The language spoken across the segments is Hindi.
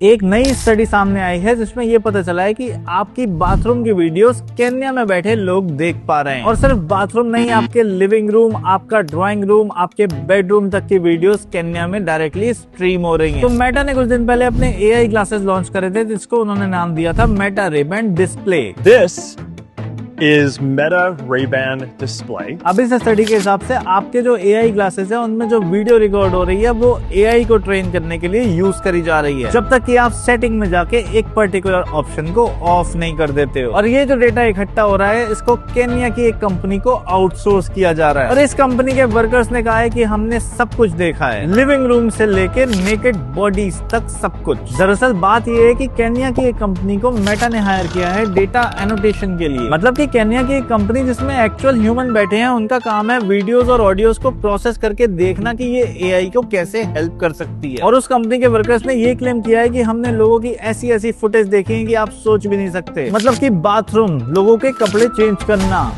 एक नई स्टडी सामने आई है जिसमें ये पता चला है कि आपकी बाथरूम की वीडियोस केन्या में बैठे लोग देख पा रहे हैं। और सिर्फ बाथरूम नहीं, आपके लिविंग रूम, आपका ड्राइंग रूम, आपके बेडरूम तक की वीडियोस केन्या में डायरेक्टली स्ट्रीम हो रही हैं। तो मेटा ने कुछ दिन पहले अपने एआई ग्लासेस लॉन्च करे थे जिसको उन्होंने नाम दिया था Meta Ray-Ban display. This is Meta Ray-Ban display. अब इस स्टडी के हिसाब से आपके जो एआई ग्लासेस है उनमें जो वीडियो रिकॉर्ड हो रही है वो एआई को ट्रेन करने के लिए यूज करी जा रही है, जब तक कि आप सेटिंग में जाके एक पर्टिकुलर ऑप्शन को ऑफ नहीं कर देते हो। और ये जो डेटा इकट्ठा हो रहा है इसको केन्या की एक कंपनी को आउटसोर्स किया जा रहा है। और इस कंपनी के वर्कर्स ने कहा है कि हमने सब कुछ देखा है, लिविंग रूम से लेके नेकेड बॉडीज तक सब कुछ। दरअसल बात ये है कि केन्या की एक कंपनी को मेटा ने हायर किया है डेटा एनोटेशन के लिए। मतलब कि केन्या की एक कंपनी जिसमें एक्चुअल ह्यूमन बैठे हैं, उनका काम है वीडियोस और ऑडियोस को प्रोसेस करके देखना कि ये एआई को कैसे हेल्प कर सकती है। और उस कंपनी के वर्कर्स ने ये क्लेम किया है कि हमने लोगों की ऐसी ऐसी फुटेज देखी है कि आप सोच भी नहीं सकते। मतलब कि बाथरूम, लोगों के कपड़े चेंज करना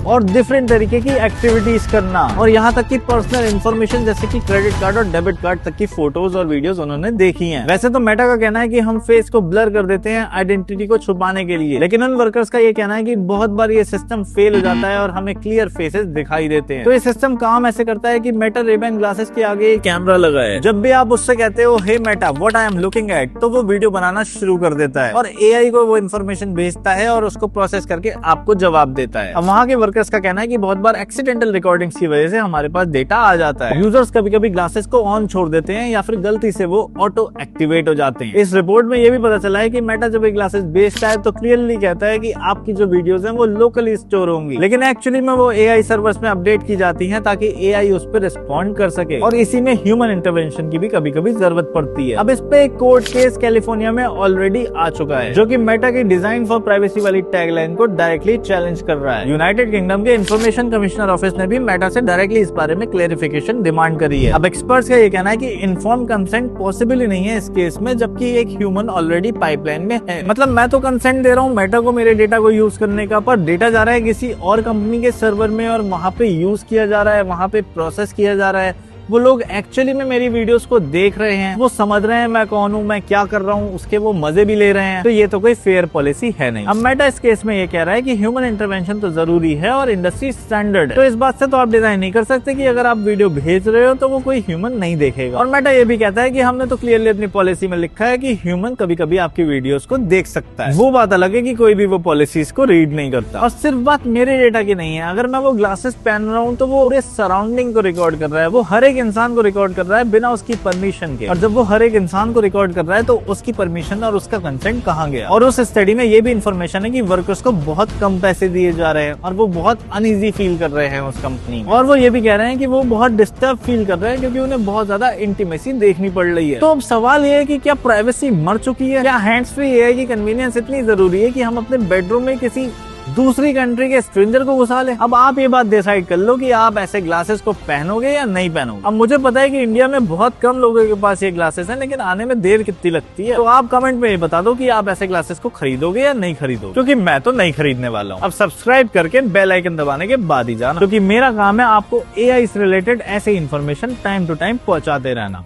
और डिफरेंट तरीके की एक्टिविटीज करना, और यहाँ तक कि पर्सनल इंफॉर्मेशन जैसे कि क्रेडिट कार्ड और डेबिट कार्ड तक की फोटोज और वीडियोस उन्होंने देखी हैं। वैसे तो मेटा का कहना है कि हम फेस को ब्लर कर देते हैं आइडेंटिटी को छुपाने के लिए, लेकिन उन वर्कर्स का ये कहना है कि बहुत बार ये सिस्टम फेल हो जाता है और हमें क्लियर फेसेस दिखाई देते हैं। तो ये सिस्टम काम ऐसे करता है कि मेटा Ray-Ban ग्लासेस के आगे एक कैमरा लगा है। जब भी आप उससे कहते हो hey Meta what I am looking at, तो वो वीडियो बनाना शुरू कर देता है और एआई को वो इन्फॉर्मेशन भेजता है और उसको प्रोसेस करके आपको जवाब देता है। अब वहाँ के वर्कर्स का कहना है कि बहुत बार एक्सीडेंटल रिकॉर्डिंग्स की वजह से हमारे पास डेटा आ जाता है। यूजर्स कभी कभी ग्लासेस को ऑन छोड़ देते हैं या फिर गलती से वो ऑटो एक्टिवेट हो जाते हैं। इस रिपोर्ट में ये भी पता चला है कि मेटा जब ये ग्लासेस बेचता है तो क्लियरली कहता है कि आपकी जो वीडियोस हैं वो लोकली स्टोर होंगी, लेकिन एक्चुअली में वो एआई सर्वर्स में अपडेट की जाती हैं ताकि एआई उस पर रिस्पॉन्ड कर सके। और इसी में ह्यूमन इंटरवेंशन की भी कभी कभी जरूरत पड़ती है। अब इस पे एक कोर्ट केस कैलिफोर्निया में ऑलरेडी आ चुका है जो कि मेटा की डिजाइन फॉर प्राइवेसी वाली टैगलाइन को डायरेक्टली चैलेंज कर रहा है। यूनाइटेड किंगडम के इंफॉर्मेशन कमिश्नर ऑफिस ने भी मेटा से डायरेक्टली इस बारे में क्लेरिफिकेशन डिमांड करी है। अब एक्सपर्ट्स का ये कहना है कि इन्फॉर्म कंसेंट पॉसिबल ही नहीं है इस केस में, जबकि एक ह्यूमन ऑलरेडी पाइपलाइन में है। मतलब मैं तो कंसेंट दे रहा हूँ मेटा को मेरे डेटा को यूज करने का, पर डेटा जा रहा है किसी और कंपनी के सर्वर में और वहाँ पे यूज किया जा रहा है, वहाँ पे प्रोसेस किया जा रहा है। वो लोग एक्चुअली में मेरी वीडियोस को देख रहे हैं, वो समझ रहे हैं मैं कौन हूँ, मैं क्या कर रहा हूँ, उसके वो मजे भी ले रहे हैं। तो ये तो कोई फेयर पॉलिसी है नहीं। अब मेटा इस केस में ये कह रहा है कि ह्यूमन इंटरवेंशन तो जरूरी है और इंडस्ट्री स्टैंडर्ड है, तो इस बात से तो आप डिजाइन नहीं कर सकते कि अगर आप वीडियो भेज रहे हो तो वो कोई ह्यूमन नहीं देखेगा। और मेटा ये भी कहता है कि हमने तो क्लियरली अपनी पॉलिसी में लिखा है कि ह्यूमन कभी कभी आपकी वीडियोस को देख सकता है। वो बात अलग है कि कोई भी वो पॉलिसीज को रीड नहीं करता। और सिर्फ बात मेरे डेटा की नहीं है, अगर मैं वो ग्लासेस पहन रहा हूँ तो वो पूरे सराउंडिंग को रिकॉर्ड कर रहा है, वो हर एक इंसान को रिकॉर्ड कर रहा है बिना उसकी परमिशन के। और जब वो हर एक इंसान को रिकॉर्ड कर रहा है तो उसकी परमिशन और उसका कंसेंट कहाँ गया। और उस स्टडी में ये भी इंफॉर्मेशन है कि वर्कर्स को बहुत कम पैसे दिए जा रहे हैं और वो बहुत अनईजी फील कर रहे हैं उस कंपनी में। और वो ये भी कह रहे हैं कि वो बहुत डिस्टर्ब फील कर रहे हैं क्योंकि उन्हें बहुत ज्यादा इंटीमेसी देखनी पड़ रही है। तो अब सवाल ये है कि क्या प्राइवेसी मर चुकी है? क्या हैंड्स फ्री एआई की कन्वीनियंस इतनी जरूरी है कि हम अपने बेडरूम में किसी दूसरी कंट्री के स्ट्रेंजर को घुसा ले? अब आप ये बात डिसाइड कर लो कि आप ऐसे ग्लासेस को पहनोगे या नहीं पहनोगे। अब मुझे पता है कि इंडिया में बहुत कम लोगों के पास ये ग्लासेस हैं, लेकिन आने में देर कितनी लगती है। तो आप कमेंट में ये बता दो कि आप ऐसे ग्लासेस को खरीदोगे या नहीं खरीदोगे, क्योंकि मैं तो नहीं खरीदने वाला हूँ। अब सब्सक्राइब करके बेल आइकन दबाने के बाद ही जाना, क्योंकि मेरा काम है आपको एआई से रिलेटेड ऐसे इन्फॉर्मेशन टाइम टू टाइम पहुंचाते रहना।